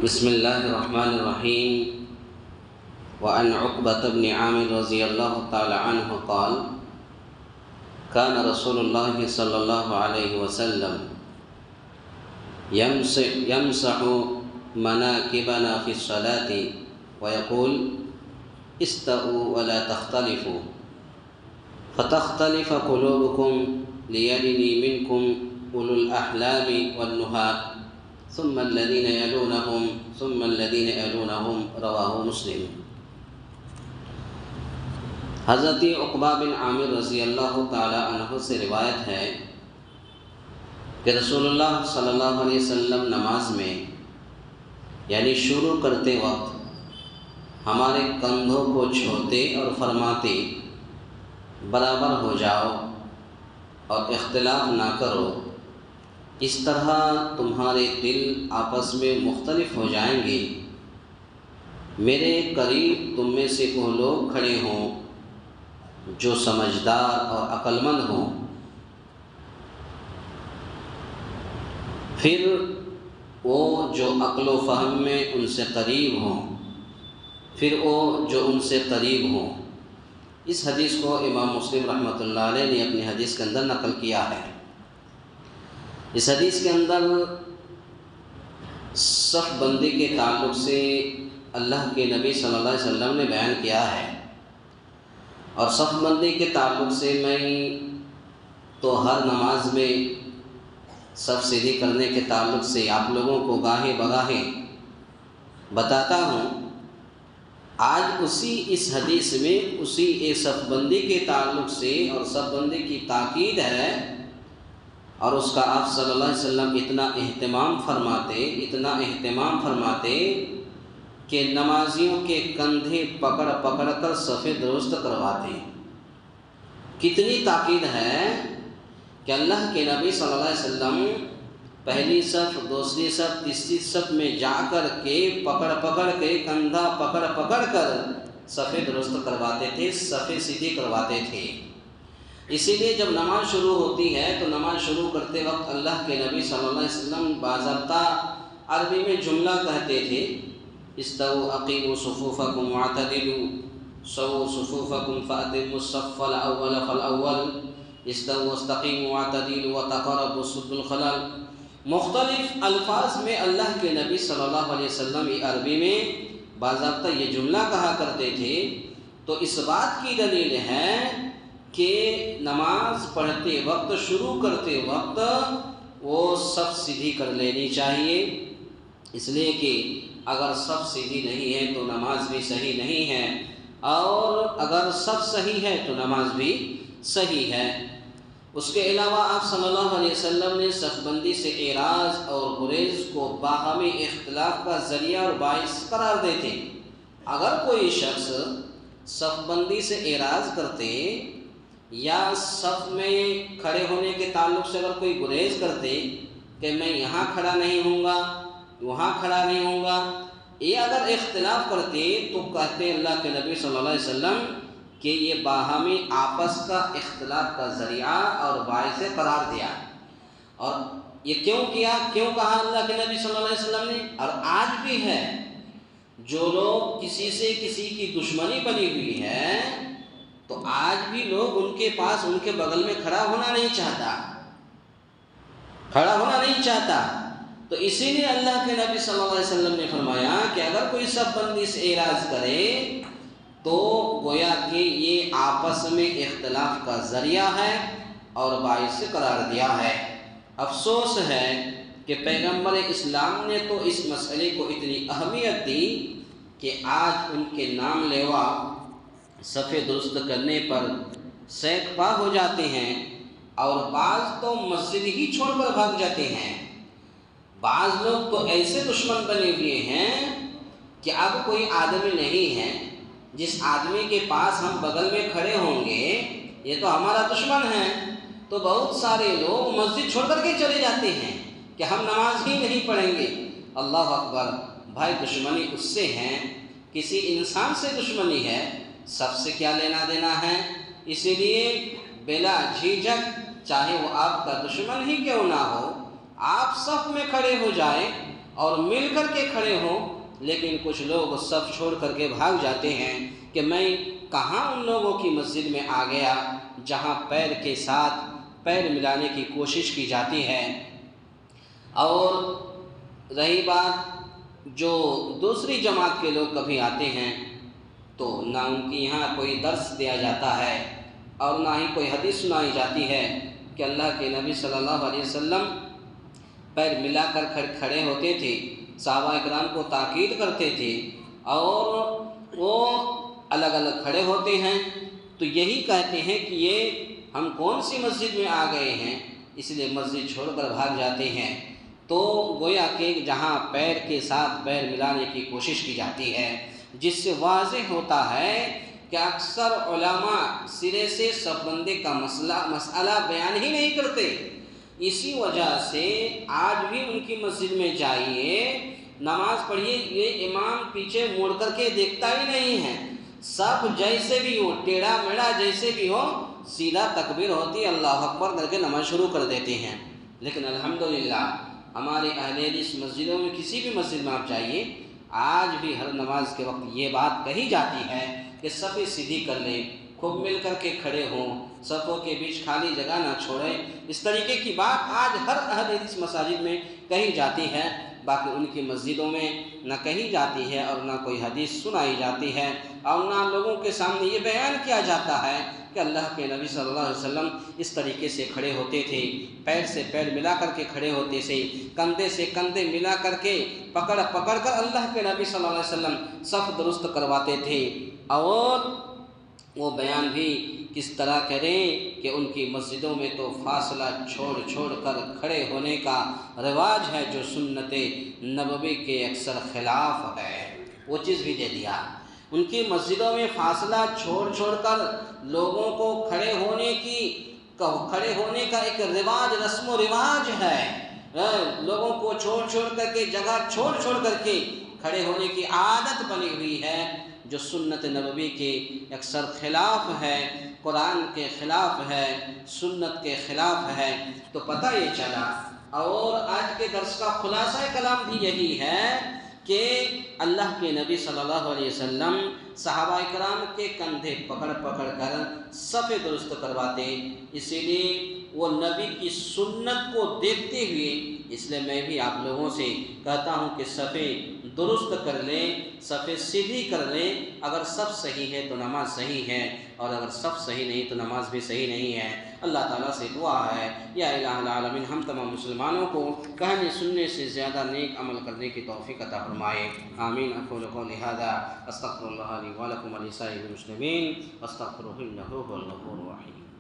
بسم اللہ الرحمن الرحیم وعن عقبۃ بن عامر رضی اللہ تعالی عنہ قال كان رسول اللہ صلی اللہ علیہ وسلم يمسح مناکبنا فی الصلاة ويقول استووا ولا تختلفوا فتختلف قلوبكم ليلني منكم أولو الأحلام والنهى ثم الذين يلونهم رواہ مسلم۔ حضرت عقبہ بن عامر رضی اللہ تعالی عنہ سے روایت ہے کہ رسول اللہ صلی اللہ علیہ وسلم نماز میں یعنی شروع کرتے وقت ہمارے کندھوں کو چھوتے اور فرماتے برابر ہو جاؤ اور اختلاف نہ کرو، اس طرح تمہارے دل آپس میں مختلف ہو جائیں گے۔ میرے قریب تم میں سے وہ لوگ کھڑے ہوں جو سمجھدار اور عقل مند ہوں، پھر وہ جو عقل و فہم میں ان سے قریب ہوں، ہوں۔ اس حدیث کو امام مسلم رحمۃ اللہ علیہ نے اپنی حدیث کے اندر نقل کیا ہے۔ اس حدیث کے اندر صف بندی کے تعلق سے اللہ کے نبی صلی اللہ علیہ وسلم نے بیان کیا ہے، اور صف بندی کے تعلق سے میں تو ہر نماز میں صف سیدھی کرنے کے تعلق سے آپ لوگوں کو گاہے بگاہے بتاتا ہوں۔ آج اس حدیث میں اسی صف بندی کے تعلق سے اور صف بندی کی تاکید ہے، اور اس کا آپ صلی اللہ علیہ وسلم اتنا اہتمام فرماتے کہ نمازیوں کے کندھے پکڑ کر صفیں درست کرواتے۔ کتنی تاکید ہے کہ اللہ کے نبی صلی اللہ علیہ وسلم پہلی صف، دوسری صف، تیسری صف میں جا کر کے پکڑ کے کندھا پکڑ کر صفیں درست کرواتے تھے، صفیں سیدھی کرواتے تھے۔ اسی لیے جب نماز شروع ہوتی ہے تو نماز شروع کرتے وقت اللہ کے نبی صلی اللہ علیہ وسلم باضابطہ عربی میں جملہ کہتے تھے، استووا اقیموا صفوفکم واعتدلوا، سووا صفوفکم فأتموا الصف الأول فالأول، استووا استقیموا واعتدلوا وتقاربوا سدوا الخلل۔ مختلف الفاظ میں اللہ کے نبی صلی اللہ علیہ وسلم عربی میں باضابطہ یہ جملہ کہا کرتے تھے، تو اس بات کی دلیل ہے کہ نماز پڑھتے وقت، شروع کرتے وقت وہ صف سیدھی کر لینی چاہیے، اس لیے کہ اگر صف سیدھی نہیں ہے تو نماز بھی صحیح نہیں ہے، اور اگر صف صحیح ہے تو نماز بھی صحیح ہے۔ اس کے علاوہ آپ صلی اللہ علیہ وسلم نے صف بندی سے اعراض اور گریز کو باہمی اختلاف کا ذریعہ اور باعث قرار دیتے۔ اگر کوئی شخص صف بندی سے اعراض کرتے یا صف میں کھڑے ہونے کے تعلق سے اگر کوئی گریز کرتے کہ میں یہاں کھڑا نہیں ہوں گا، وہاں کھڑا نہیں ہوں گا، یہ اگر اختلاف کرتے تو کہتے اللہ کے نبی صلی اللہ علیہ وسلم کہ یہ باہمی آپس کا اختلاف کا ذریعہ اور باعث قرار دیا۔ اور یہ کیوں کہا اللہ کے نبی صلی اللہ علیہ وسلم نے؟ اور آج بھی ہے، جو لوگ کسی سے کسی کی دشمنی بنی ہوئی ہے تو آج بھی لوگ ان کے پاس، ان کے بغل میں کھڑا ہونا نہیں چاہتا۔ تو اسی لیے اللہ کے نبی صلی اللہ علیہ وسلم نے فرمایا کہ اگر کوئی صف بندی سے اعراض کرے تو گویا کہ یہ آپس میں اختلاف کا ذریعہ ہے اور باعث قرار دیا ہے۔ افسوس ہے کہ پیغمبر اسلام نے تو اس مسئلے کو اتنی اہمیت دی کہ آج ان کے نام لیوا صفیں درست کرنے پر سینک پا ہو جاتے ہیں، اور بعض تو مسجد ہی چھوڑ کر بھاگ جاتے ہیں۔ بعض لوگ تو ایسے دشمن بنے ہوئے ہیں کہ اب کوئی آدمی نہیں ہے جس آدمی کے پاس ہم بغل میں کھڑے ہوں گے یہ تو ہمارا دشمن ہے، تو بہت سارے لوگ مسجد چھوڑ کر کے چلے جاتے ہیں کہ ہم نماز ہی نہیں پڑھیں گے۔ اللہ اکبر! بھائی دشمنی اس سے ہے، کسی انسان سے دشمنی ہے، سب سے کیا لینا دینا ہے؟ اسی لیے بلا جھجک چاہے وہ آپ کا دشمن ہی کیوں نہ ہو، آپ صف میں کھڑے ہو جائیں اور مل کر کے کھڑے ہوں، لیکن کچھ لوگ صف چھوڑ کر کے بھاگ جاتے ہیں کہ میں کہاں ان لوگوں کی مسجد میں آ گیا جہاں پیر کے ساتھ پیر ملانے کی کوشش کی جاتی ہے۔ اور رہی بات جو دوسری جماعت کے لوگ کبھی آتے ہیں تو نہ ان کی یہاں کوئی درس دیا جاتا ہے اور نہ ہی کوئی حدیث سنائی جاتی ہے کہ اللہ کے نبی صلی اللہ علیہ وسلم پیر ملا کر کھڑے ہوتے تھے، صحابہ اکرام کو تاکید کرتے تھے اور وہ الگ الگ کھڑے ہوتے ہیں تو یہی کہتے ہیں کہ یہ ہم کون سی مسجد میں آ گئے ہیں، اس لیے مسجد چھوڑ کر بھاگ جاتے ہیں۔ تو گویا کہ جہاں پیر کے ساتھ پیر ملانے کی کوشش کی جاتی ہے، جس سے واضح ہوتا ہے کہ اکثر علماء سرے سے صف بندی کا مسئلہ بیان ہی نہیں کرتے۔ اسی وجہ سے آج بھی ان کی مسجد میں جائیے، نماز پڑھیے، یہ امام پیچھے مڑ کر کے دیکھتا ہی نہیں ہے، سب جیسے بھی ہو، ٹیڑھا میڑھا جیسے بھی ہو، سیدھا تکبیر ہوتی اللہ اکبر کر کے نماز شروع کر دیتے ہیں۔ لیکن الحمدللہ ہمارے اہل حدیث مسجدوں میں کسی بھی مسجد میں آپ جائیے، آج بھی ہر نماز کے وقت یہ بات کہی جاتی ہے کہ صفیں سیدھی کر لیں، خوب مل کر کے کھڑے ہوں، صفوں کے بیچ خالی جگہ نہ چھوڑیں۔ اس طریقے کی بات آج ہر اہل حدیث مساجد میں کہی جاتی ہے، باقی ان کی مسجدوں میں نہ کہی جاتی ہے اور نہ کوئی حدیث سنائی جاتی ہے اور نہ لوگوں کے سامنے یہ بیان کیا جاتا ہے کہ اللہ کے نبی صلی اللہ علیہ وسلم اس طریقے سے کھڑے ہوتے تھے، پیر سے پیر ملا کر کے کھڑے ہوتے تھے، کندھے سے کندھے ملا کر کے پکڑ کر اللہ کے نبی صلی اللہ علیہ وسلم صف درست کرواتے تھے۔ اور وہ بیان بھی کس طرح کریں کہ ان کی مسجدوں میں تو فاصلہ چھوڑ کر کھڑے ہونے کا رواج ہے جو سنت نبوی کے اکثر خلاف ہے، وہ چیز بھی دے دیا۔ ان کی مسجدوں میں فاصلہ چھوڑ کر لوگوں کو کھڑے ہونے کا ایک رواج، رسم و رواج ہے، لوگوں کو چھوڑ کر کے، جگہ چھوڑ کر کے کھڑے ہونے کی عادت بنی ہوئی ہے جو سنت نبوی کے اکثر خلاف ہے، قرآن کے خلاف ہے، سنت کے خلاف ہے۔ تو پتہ یہ چلا، اور آج کے درس کا خلاصہ کلام بھی یہی ہے کہ اللہ کے نبی صلی اللہ علیہ وسلم صحابہ اکرام کے کندھے پکڑ کر صف درست کرواتے، اسی لیے وہ نبی کی سنت کو دیکھتے ہوئے اس لیے میں بھی آپ لوگوں سے کہتا ہوں کہ صفیں درست کر لیں، صفیں سیدھی کر لیں۔ اگر صف صحیح ہے تو نماز صحیح ہے، اور اگر صف صحیح نہیں تو نماز بھی صحیح نہیں ہے۔ اللہ تعالیٰ سے دعا ہے یا الہ العالمین ہم تمام مسلمانوں کو کہنے سننے سے زیادہ نیک عمل کرنے کی توفیق عطا فرمائے، آمین۔ اقول قولی ھذا استغفر اللہ لی ولکم ولسائر المسلمین واستغفروہ انہ ھو الغفور الرحیم۔